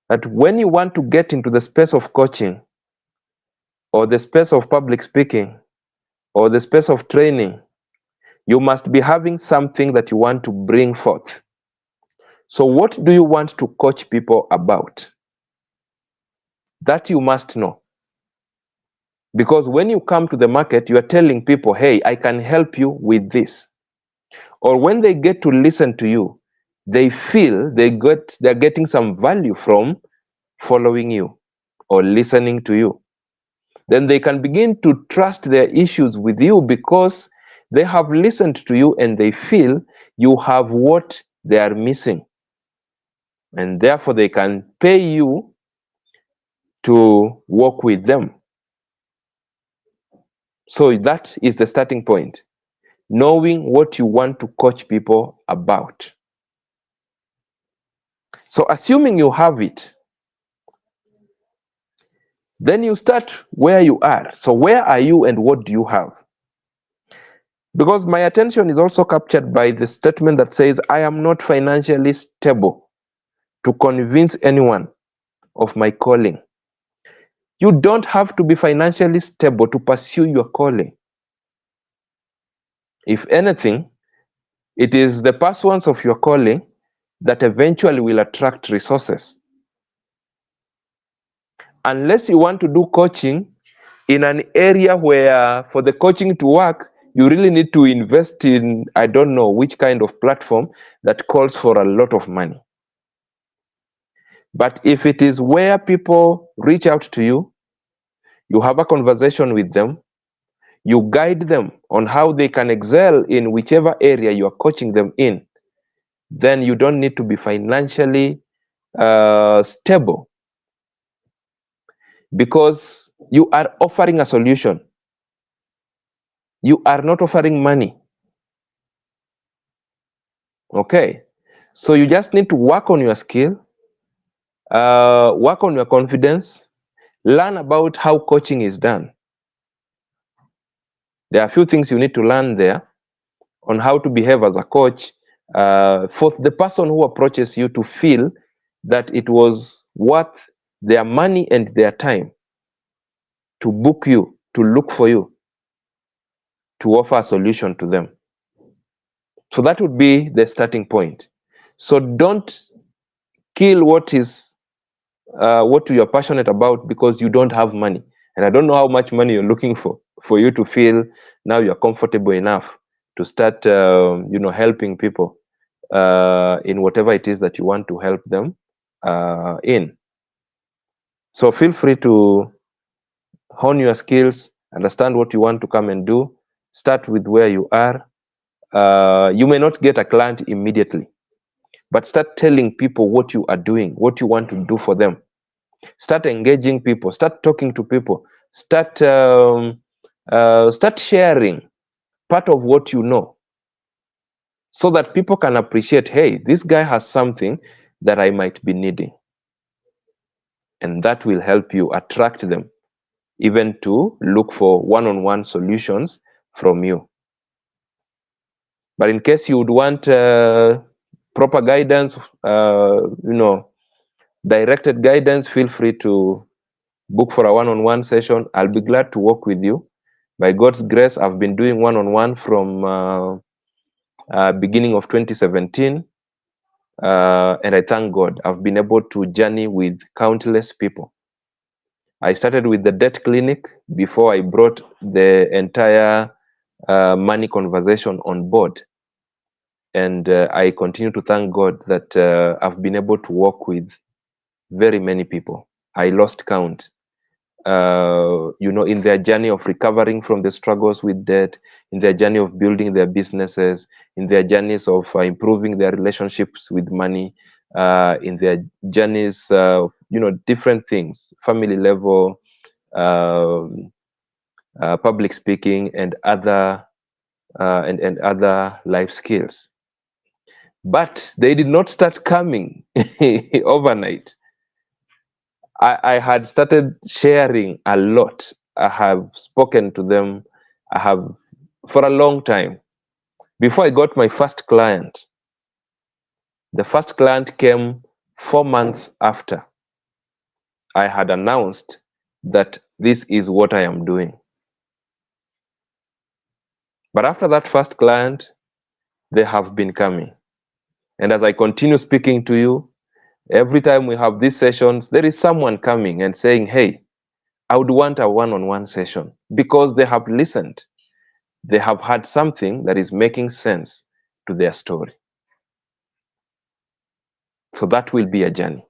that when you want to get into the space of coaching, or the space of public speaking, or the space of training, you must be having something that you want to bring forth. So what do you want to coach people about? That you must know. Because when you come to the market, you are telling people, hey, I can help you with this. Or when they get to listen to you, they feel they're getting some value from following you or listening to you. Then they can begin to trust their issues with you because they have listened to you and they feel you have what they are missing. And therefore, they can pay you to work with them. So that is the starting point. Knowing what you want to coach people about. So assuming you have it, then you start where you are. So where are you and what do you have? Because my attention is also captured by the statement that says, I am not financially stable to convince anyone of my calling. You don't have to be financially stable to pursue your calling. If anything, it is the pursuance of your calling that eventually will attract resources. Unless you want to do coaching in an area where for the coaching to work, you really need to invest in, I don't know which kind of platform that calls for a lot of money. But if it is where people reach out to you, you have a conversation with them, you guide them on how they can excel in whichever area you are coaching them in, then you don't need to be financially stable, because you are offering a solution. You are not offering money. Okay, so you just need to work on your skill, work on your confidence, learn about how coaching is done. There are a few things you need to learn there on how to behave as a coach, for the person who approaches you to feel that it was worth their money and their time to book you, to look for you, to offer a solution to them. So that would be the starting point. So don't kill what is what you are passionate about because you don't have money. And I don't know how much money you're looking for you to feel now you're comfortable enough to start, helping people in whatever it is that you want to help them in. So feel free to hone your skills, understand what you want to come and do, start with where you are. You may not get a client immediately, but start telling people what you are doing, what you want to do for them. Start engaging people, start talking to people, start sharing part of what you know, so that people can appreciate, hey, this guy has something that I might be needing. And that will help you attract them even to look for one-on-one solutions from you. But in case you would want proper guidance, directed guidance, feel free to book for a one-on-one session. I'll be glad to work with you. By God's grace, I've been doing one-on-one from beginning of 2017. And I thank God I've been able to journey with countless people. I started with the debt clinic before I brought the entire money conversation on board. And I continue to thank God that I've been able to work with very many people. I lost count. In their journey of recovering from the struggles with debt, in their journey of building their businesses, in their journeys of improving their relationships with money, in their journeys, different things, family level, public speaking, and other other life skills. But they did not start coming overnight. I had started sharing a lot. I have spoken to them. I have for a long time. Before I got my first client, the first client came 4 months after I had announced that this is what I am doing. But after that first client, they have been coming. And as I continue speaking to you, every time we have these sessions, there is someone coming and saying, hey, I would want a one-on-one session, because they have listened. They have had something that is making sense to their story. So that will be a journey.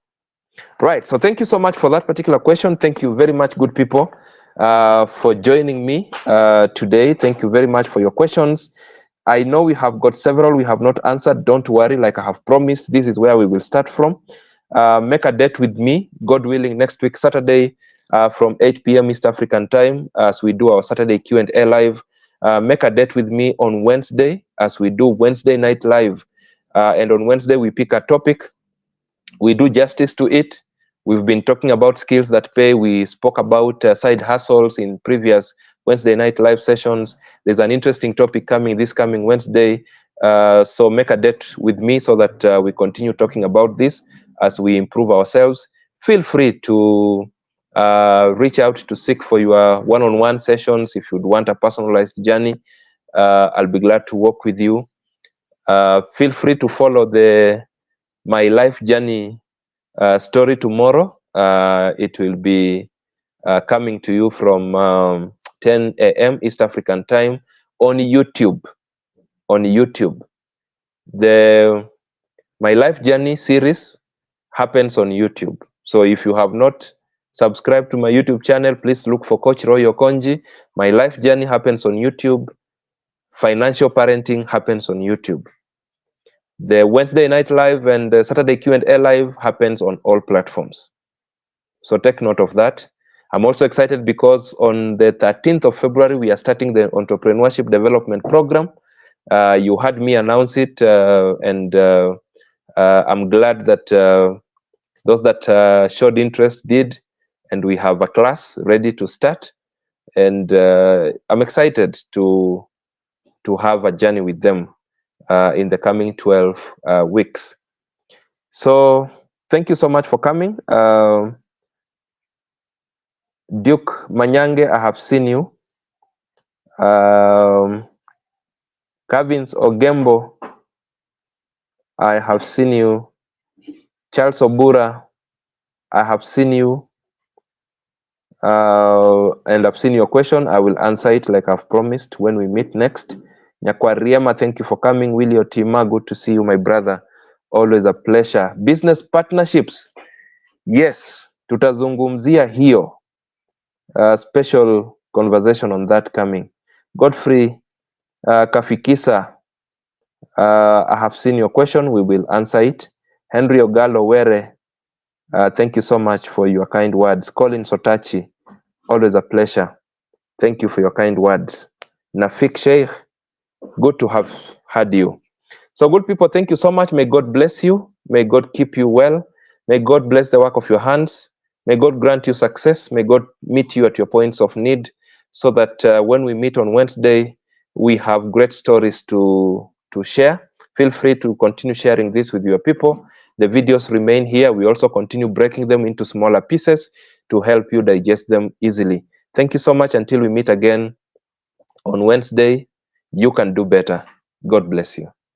Right. So thank you so much for that particular question. Thank you very much, good people, for joining me today. Thank you very much for your questions. I know we have got several we have not answered. Don't worry, like I have promised, this is where we will start from. Make a date with me, God willing, next week, Saturday, from 8 p.m. East African time, as we do our Saturday Q&A live. Make a date with me on Wednesday, as we do Wednesday night live. And on Wednesday, we pick a topic. We do justice to it. We've been talking about skills that pay. We spoke about side hustles in previous Wednesday night live sessions. There's an interesting topic coming this coming Wednesday. So make a date with me so that we continue talking about this as we improve ourselves. Feel free to reach out to seek for your one-on-one sessions if you'd want a personalized journey. I'll be glad to work with you. Feel free to follow my life journey story tomorrow. It will be coming to you from 10 a.m. East African time on YouTube. My life journey series happens on YouTube. So if you have not subscribed to my YouTube channel, please look for Coach Roy Okonji. My life journey happens on YouTube. Financial parenting happens on YouTube. The Wednesday night live and the Saturday Q&A live happens on all platforms. So take note of that. I'm also excited because on the 13th of February, we are starting the Entrepreneurship Development Program. You heard me announce it, and I'm glad that those that showed interest did, and we have a class ready to start. And I'm excited to have a journey with them in the coming 12 weeks. So thank you so much for coming. Duke Manyange, I have seen you. Kavins Ogembo, I have seen you. Charles Obura, I have seen you. And I've seen your question. I will answer it like I've promised when we meet next. Nyakwariema, thank you for coming. Willie Otima, good to see you, my brother. Always a pleasure. Business partnerships. Yes, tutazungumzia hiyo. Special conversation on that coming. Godfrey Kafikisa, I have seen your question. We will answer it. Henry Ogalo Were, thank you so much for your kind words. Colin Sotachi, always a pleasure. Thank you for your kind words. Nafik Sheikh, good to have had you. So good people, thank you so much. May God bless you. May God keep you well. May God bless the work of your hands. May God grant you success. May God meet you at your points of need, so that when we meet on Wednesday, we have great stories to share. Feel free to continue sharing this with your people. The videos remain here. We also continue breaking them into smaller pieces to help you digest them easily. Thank you so much. Until we meet again on Wednesday, you can do better. God bless you.